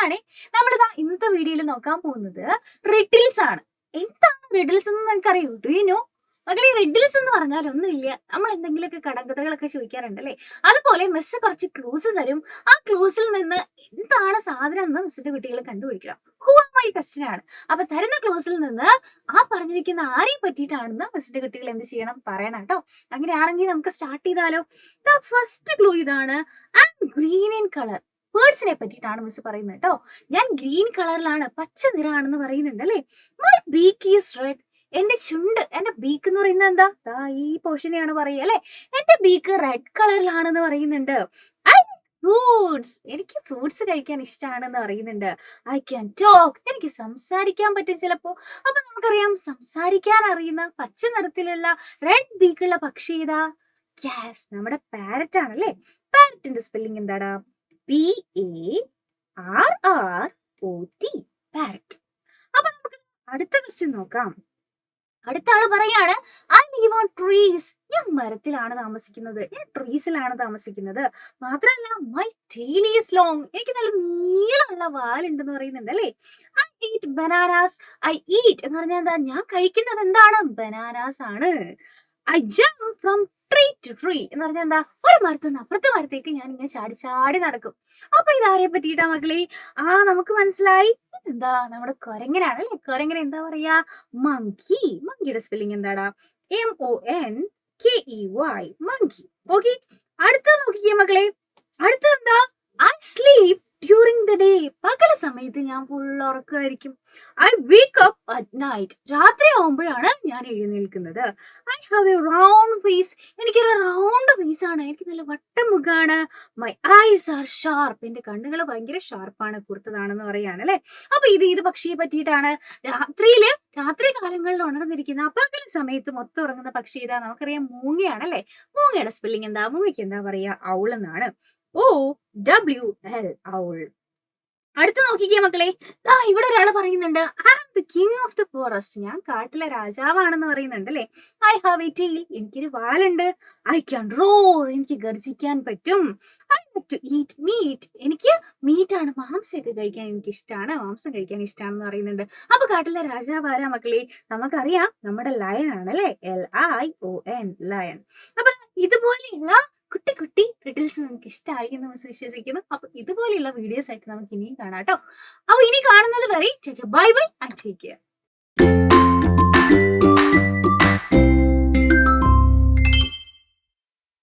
അപ്പോഴാണ് നമ്മളിതാ ഇന്നത്തെ വീഡിയോയിൽ നോക്കാൻ പോകുന്നത് റിഡിൽസ് ആണ്. എന്താണ് റിഡിൽസ് എന്ന് നിങ്ങൾക്കറിയോ? Do you know? മകളെ, റിഡിൽസ് എന്ന് പറഞ്ഞാൽ ഒന്നുമില്ല, നമ്മൾ എന്തെങ്കിലുമൊക്കെ കടങ്കഥകളൊക്കെ ചോദിക്കാറുണ്ടല്ലേ, അതുപോലെ മിസ് കുറച്ച് ക്ലൂസ് തരും. ആ ക്ലൂസിൽ നിന്ന് എന്താണ് സാധനം എന്ന് മിസ്സിന്റെ കുട്ടികൾ കണ്ടുപിടിക്കണം. ഹൂ ആർ മൈ ക്വസ്റ്റ്യൻ ആണ്. അപ്പൊ തരുന്ന ക്ലൂസിൽ നിന്ന് ആ പറഞ്ഞിരിക്കുന്ന ആരെയും പറ്റിയിട്ടാണെന്ന് മിസ്സിന്റെ കുട്ടികൾ എന്ത് ചെയ്യണം, പറയണം കേട്ടോ. അങ്ങനെയാണെങ്കിൽ നമുക്ക് സ്റ്റാർട്ട് ചെയ്താലോ. ഫസ്റ്റ് ക്ലൂ ഇതാണ്, ഗ്രീൻ ഇൻ കളർ. ബേർഡ്സിനെ പറ്റിയിട്ടാണ് മിസ് പറയുന്നത് കേട്ടോ. ഞാൻ ഗ്രീൻ കളറിലാണ്, പച്ച നിറമാണെന്ന് പറയുന്നുണ്ട് അല്ലേ. My beak is red. എന്റെ ചുണ്ട്, എന്റെ ബീക്ക് എന്ന് പറയുന്നത് എന്താ, ഈ പോർഷനെയാണ് പറയുക അല്ലെ. എന്റെ ബീക്ക് റെഡ് കളറിലാണെന്ന് പറയുന്നുണ്ട്. ഐ ഫ്രൂട്ട്സ്, എനിക്ക് ഫ്രൂട്ട്സ് കഴിക്കാൻ ഇഷ്ടമാണെന്ന് പറയുന്നുണ്ട്. ഐ ക്യാൻ ടോക്ക്, എനിക്ക് സംസാരിക്കാൻ പറ്റും ചിലപ്പോ. അപ്പൊ നമുക്കറിയാം, സംസാരിക്കാൻ അറിയുന്ന പച്ച നിറത്തിലുള്ള റെഡ് ബീക്കുള്ള പക്ഷി ഏതാ? യെസ്, നമ്മുടെ പാരറ്റ് ആണല്ലേ. പാരറ്റിന്റെ സ്പെല്ലിംഗ് എന്താടാ? PARROT, parrot. അപ്പൊ നമുക്ക് അടുത്ത ക്വസ്റ്റ്യൻ നോക്കാം. അടുത്ത ആള് പറയാണ്, ഐ ലീവ് ഓൺ ട്രീസ്. ഞാൻ മരത്തിലാണ് താമസിക്കുന്നത്, ഞാൻ ട്രീസിലാണ് താമസിക്കുന്നത്. മാത്രമല്ല, മൈ ടെയിൽ ഈസ് ലോങ്. എനിക്ക് നല്ല നീളമുള്ള വാലുണ്ടെന്ന് പറയുന്നുണ്ട് അല്ലേ. I eat bananas. I eat എന്ന് പറഞ്ഞാൽ എന്താ, ഞാൻ കഴിക്കുന്നത് എന്താണ്, ബനാനാസ് ആണ്. I jump from tree to tree എന്ന് പറഞ്ഞാൽ എന്താ, ഒരു മരത്തിൽ നിന്ന് അപ്പുറത്തെ മരത്തേക്ക് ഞാൻ ഇങ്ങനെ ചാടി ചാടി നടക്കും. അപ്പൊ ഇതാരെ പറ്റിയിട്ടാ മക്കളെ? നമുക്ക് മനസ്സിലായി, എന്താ, നമ്മുടെ കുരങ്ങനാണ് അല്ലെ. കുരങ്ങനെ എന്താ പറയാ, മങ്കി. മങ്കിയുടെ സ്പെല്ലിംഗ് എന്താടാ? MONKEY, monkey. ഓക്കെ, അടുത്ത നോക്കിക്കേ മക്കളെ. അടുത്തത് എന്താ? I sleep during the day. പകല സമയത്ത് ഞാൻ ഫുൾ ഉറക്കമായിരിക്കും. I wake up at night. രാത്രി ആവുമ്പോഴാണ് ഞാൻ എഴുന്നേൽക്കുന്നത്. I have a round face. എനിക്കൊരു റൗണ്ട് ഫേസ് ആണ്, എനിക്ക് നല്ല വട്ടം മുഖാണ്. My eyes are sharp. എന്റെ കണ്ണുകൾ ഭയങ്കര ഷാർപ്പാണ്, കുർത്തതാണെന്ന് പറയാണ് അല്ലെ. അപ്പൊ ഇത് പക്ഷിയെ പറ്റിയിട്ടാണ്. രാത്രി കാലങ്ങളിൽ ഉണർന്നിരിക്കുന്ന, പകൽ സമയത്ത് മൊത്തം ഉറങ്ങുന്ന പക്ഷി ഏതാ? നമുക്കറിയാം, മൂങ്ങയാണ് അല്ലെ. മൂങ്ങയുടെ സ്പെല്ലിംഗ് എന്താ? മൂങ്ങയ്ക്ക് എന്താ പറയാ? ഔൾ എന്നാണ്. OWL, owl. അടുത്ത് നോക്കിക്കേ മക്കളെ. ഇവിടെ ഒരാള് പറയുന്നുണ്ട്, I am the king of the forest. ഞാൻ കാട്ടിലെ രാജാവാണെന്ന് പറയുന്നുണ്ട് അല്ലെ. I have a tail. എനിക്കൊരു വാലുണ്ട്. I can roar. എനിക്ക് ഗർജിക്കാൻ പറ്റും. I like to eat meat. എനിക്ക് മീറ്റ് ആണ്, മാംസമൊക്കെ കഴിക്കാൻ എനിക്ക് ഇഷ്ടമാണ്, മാംസം കഴിക്കാൻ ഇഷ്ടമാണെന്ന് പറയുന്നുണ്ട്. അപ്പൊ കാട്ടിലെ രാജാവ് ആരാ മക്കളെ? നമുക്കറിയാം, നമ്മുടെ ലയൺ ആണ് അല്ലെ. LION, lion. അപ്പൊ ഇതുപോലെയുള്ള കുട്ടി കുട്ടി റിഡിൽസ് നമുക്ക് ഇഷ്ടമായി എന്ന് വിശ്വസിക്കുന്നു. അപ്പൊ ഇതുപോലെയുള്ള വീഡിയോസ് ആയിട്ട് നമുക്ക് ഇനിയും കാണാം കേട്ടോ. അപ്പൊ ഇനി കാണുന്നത് വരെ bye bye and take care.